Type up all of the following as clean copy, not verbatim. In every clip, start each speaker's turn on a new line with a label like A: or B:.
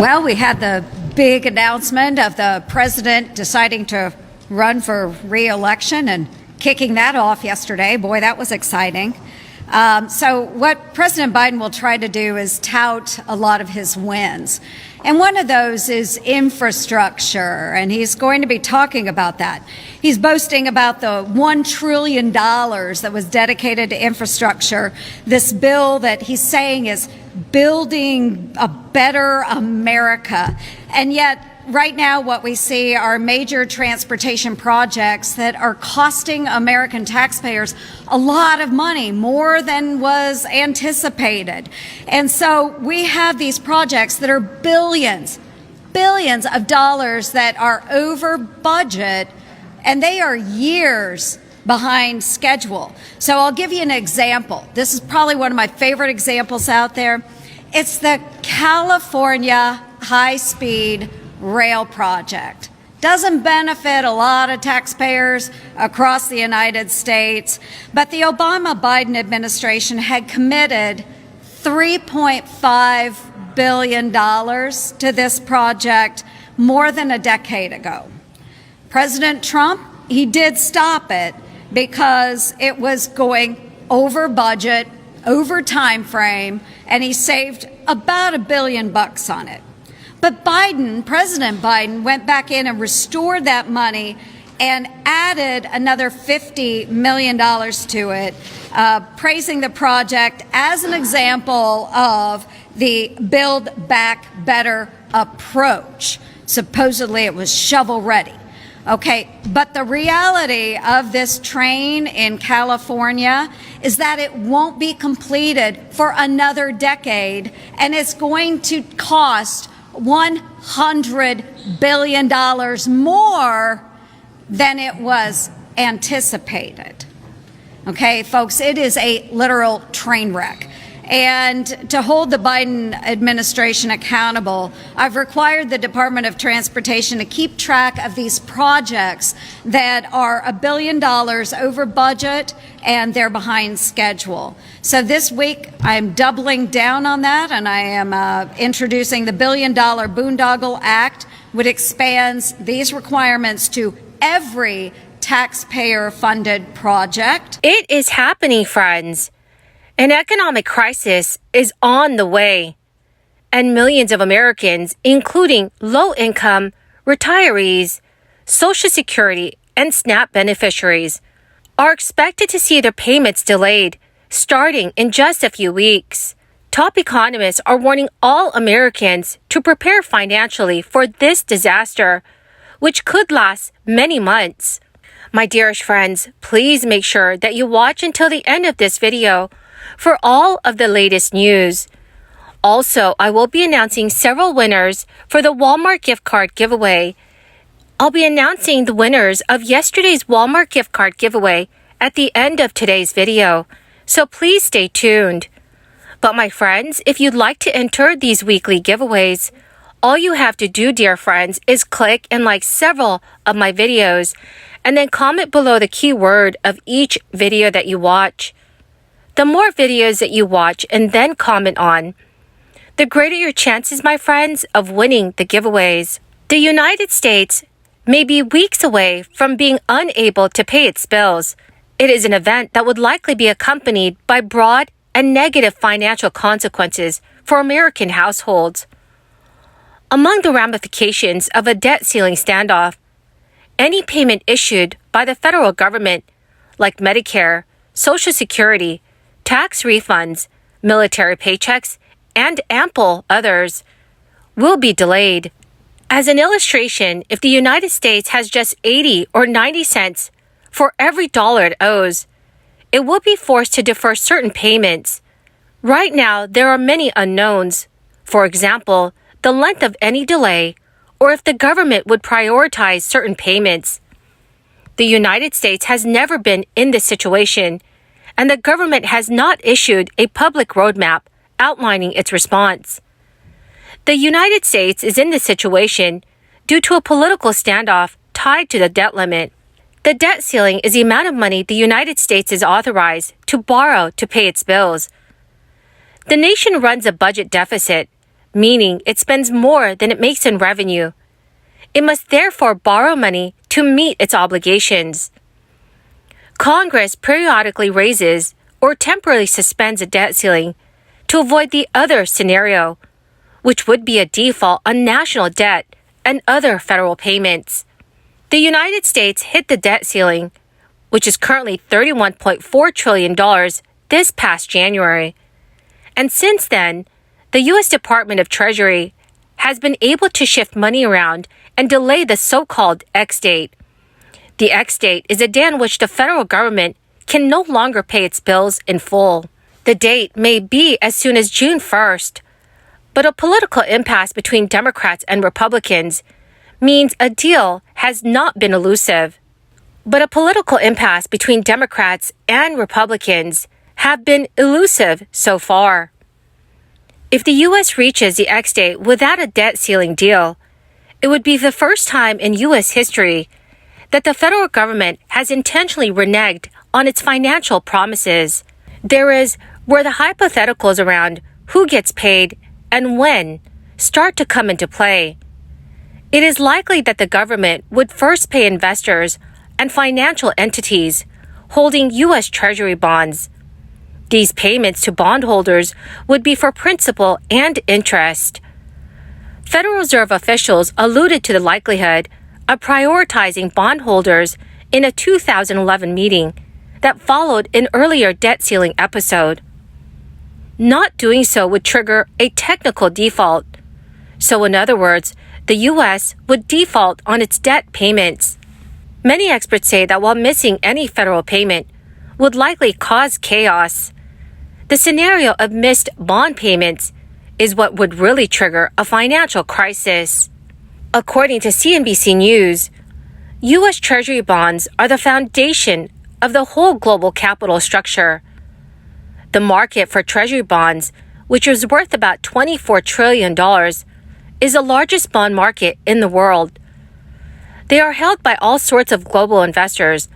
A: Well, we had the big announcement of the president deciding to run for re-election and kicking that off yesterday. Boy, that was exciting. So what President Biden will try to do is tout a lot of his wins. And one of those is infrastructure, and he's going to be talking about that. He's boasting about the $1 trillion that was dedicated to infrastructure, this bill that he's saying is building a better America. And yet, right now, what we see are major transportation projects that are costing American taxpayers a lot of money, more than was anticipated. And so we have these projects that are billions of dollars that are over budget, and they are years behind schedule. So I'll give you an example. This is probably one of my favorite examples out there. It's the California high-speed rail project. Doesn't benefit a lot of taxpayers across the United States, but the Obama-Biden administration had committed $3.5 billion to this project more than a decade ago. President Trump, he did stop it because it was going over budget, over time frame, and he saved about $1 billion on it. But President Biden went back in and restored that money and added another $50 million to it, praising the project as an example of the Build Back Better approach. Supposedly it was shovel ready. Okay, but the reality of this train in California is that it won't be completed for another decade, and it's going to cost $100 billion more than it was anticipated. Okay, folks, it is a literal train wreck. And to hold the Biden administration accountable, I've required the Department of Transportation to keep track of these projects that are $1 billion over budget and they're behind schedule. So this week, I'm doubling down on that, and I am introducing the $1 billion Boondoggle Act, which expands these requirements to every taxpayer-funded project.
B: It is happening, friends. An economic crisis is on the way, and millions of Americans, including low-income, retirees, Social Security, and SNAP beneficiaries, are expected to see their payments delayed starting in just a few weeks. Top economists are warning all Americans to prepare financially for this disaster, which could last many months. My dearest friends, please make sure that you watch until the end of this video for all of the latest news. Also, I will be announcing several winners for the Walmart gift card giveaway. I'll be announcing the winners of yesterday's Walmart gift card giveaway at the end of today's video, so please stay tuned. But my friends, if you'd like to enter these weekly giveaways, all you have to do, dear friends, is click and like several of my videos, and then comment below the keyword of each video that you watch. The more videos that you watch and then comment on, the greater your chances, my friends, of winning the giveaways. The United States may be weeks away from being unable to pay its bills. It is an event that would likely be accompanied by broad and negative financial consequences for American households. Among the ramifications of a debt ceiling standoff, any payment issued by the federal government, like Medicare, Social Security, tax refunds, military paychecks, and ample others, will be delayed. As an illustration, if the United States has just 80 or 90 cents for every dollar it owes, it will be forced to defer certain payments. Right now, there are many unknowns. For example, the length of any delay, or if the government would prioritize certain payments. The United States has never been in this situation, and the government has not issued a public roadmap outlining its response. The United States is in this situation due to a political standoff tied to the debt limit. The debt ceiling is the amount of money the United States is authorized to borrow to pay its bills. The nation runs a budget deficit meaning it spends more than it makes in revenue. It must therefore borrow money to meet its obligations. Congress periodically raises or temporarily suspends a debt ceiling to avoid the other scenario, which would be a default on national debt and other federal payments. The United States hit the debt ceiling, which is currently $31.4 trillion, this past January. And since then, the U.S. Department of Treasury has been able to shift money around and delay the so-called X date. The X date is a day on which the federal government can no longer pay its bills in full. The date may be as soon as June 1st, but a political impasse between Democrats and Republicans means a deal has not been elusive. But a political impasse between Democrats and Republicans have been elusive so far. If the U.S. reaches the X date without a debt ceiling deal, it would be the first time in U.S. history that the federal government has intentionally reneged on its financial promises. There is where the hypotheticals around who gets paid and when start to come into play. It is likely that the government would first pay investors and financial entities holding U.S. Treasury bonds. These payments to bondholders would be for principal and interest. Federal Reserve officials alluded to the likelihood of prioritizing bondholders in a 2011 meeting that followed an earlier debt ceiling episode. Not doing so would trigger a technical default. So in other words, the U.S. would default on its debt payments. Many experts say that while missing any federal payment would likely cause chaos, the scenario of missed bond payments is what would really trigger a financial crisis. According to CNBC News, U.S. Treasury bonds are the foundation of the whole global capital structure. The market for Treasury bonds, which is worth about $24 trillion, is the largest bond market in the world. They are held by all sorts of global investors,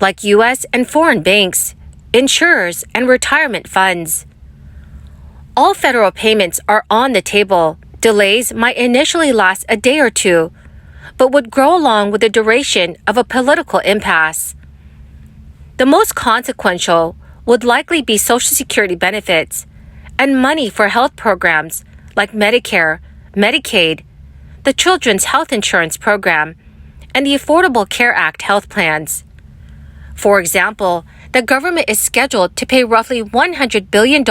B: like U.S. and foreign banks, insurers, and retirement funds. All federal payments are on the table. Delays might initially last a day or two, but would grow along with the duration of a political impasse. The most consequential would likely be Social Security benefits and money for health programs like Medicare, Medicaid, the Children's Health Insurance Program, and the Affordable Care Act health plans. For example, the government is scheduled to pay roughly $100 billion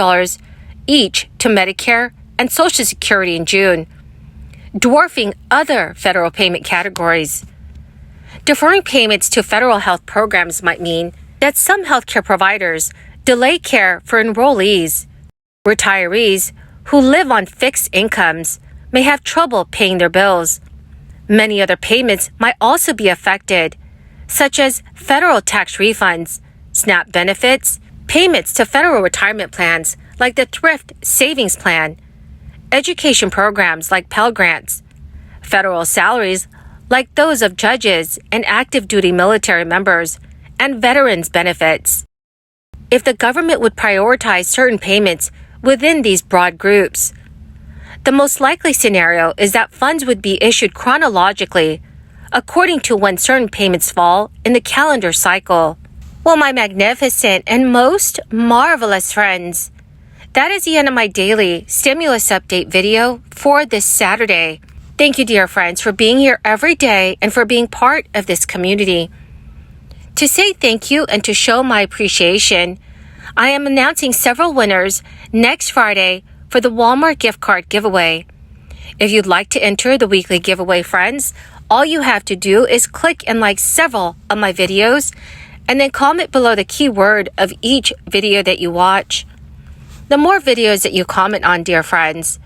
B: each to Medicare and Social Security in June, dwarfing other federal payment categories. Deferring payments to federal health programs might mean that some healthcare providers delay care for enrollees. Retirees who live on fixed incomes may have trouble paying their bills. Many other payments might also be affected, such as federal tax refunds, SNAP benefits, payments to federal retirement plans like the Thrift Savings Plan, education programs like Pell Grants, federal salaries like those of judges and active duty military members, and veterans benefits. If the government would prioritize certain payments within these broad groups, the most likely scenario is that funds would be issued chronologically, according to when certain payments fall in the calendar cycle. Well, my magnificent and most marvelous friends, that is the end of my daily stimulus update video for this Saturday. Thank you, dear friends, for being here every day and for being part of this community. To say thank you and to show my appreciation, I am announcing several winners next Friday for the Walmart gift card giveaway. If you'd like to enter the weekly giveaway, friends, all you have to do is click and like several of my videos and then comment below the keyword of each video that you watch. The more videos that you comment on, dear friends,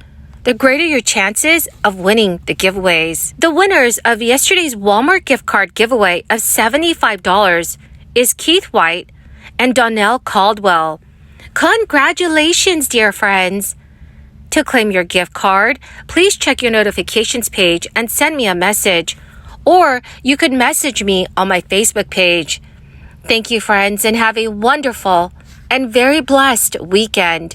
B: the greater your chances of winning the giveaways. The winners of yesterday's Walmart gift card giveaway of $75 is Keith White and Donnell Caldwell. Congratulations, dear friends! To claim your gift card, please check your notifications page and send me a message, or you could message me on my Facebook page. Thank you, friends, and have a wonderful and very blessed weekend.